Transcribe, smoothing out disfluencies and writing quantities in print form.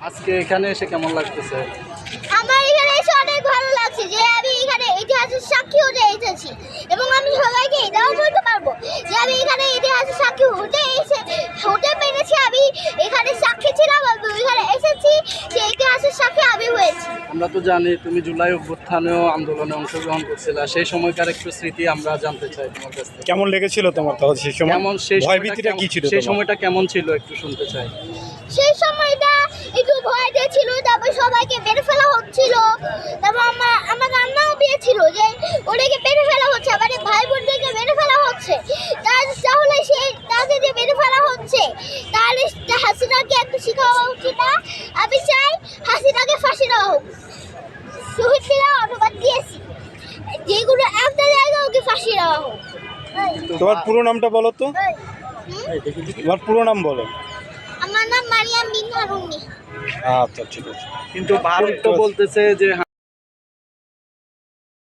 আজকে এখানে এসে কেমন লাগতেছে? আমার এখানে এসে অনেক ভালো লাগছে যে আমি এখানে ইতিহাসের সাক্ষী হতে এসেছি এবং আমি সবাইকে এটাও বলতে পারবো যে আমি এখানে ইতিহাসের সাক্ষী হতে পেরেছি। আমি এখানে সাক্ষী ছিলাম, আমি এখানে এসেছি, যে ইতিহাসের সাক্ষী আমি হয়েছি। আমরা তো জানি তুমি জুলাই অভ্যুত্থানেও আন্দোলনে অংশগ্রহণ করছিলে, সেই সময়কার একটু স্মৃতি আমরা জানতে চাই তোমার কাছ থেকে। কেমন লেগেছিল তোমার তাহলে সেই সময়? কেমন সেই ভয়ভীতিটা কি ছিল সেই তোমার? সময়টা কেমন ছিল একটু শুনতে চাই। সেই সময়টা একটু ভয়তে ছিল, তারপর সবাইকে মেরে ফেলা হচ্ছিল, তারপর আমার আম্মাও দিয়েছিল যে ওদেরকে মেরে ফেলা হচ্ছে, আমার ভাই বোনদেরকে মেরে ফেলা হচ্ছে। তাহলে সেই তাকে যে মেরে ফেলা হচ্ছে তাহলে হাসিনাকে একটু শিক্ষা হওয়া উচিত না? আমি চাই হাসিনাকে ফাঁসি দেওয়া হোক। শহীদ মিনার অনুবাদ দিয়েছি, যেগুলো একটা জায়গায় ওকে ফাঁসি দেওয়া হোক। তোমার পুরো নামটা বলো তো, হুম? তোমার পুরো নাম বলো। আমার নাম মারিয়াম বিন হারুনি। আচ্ছা ঠিক আছে। কিন্তু ভারত তো বলতেছে যে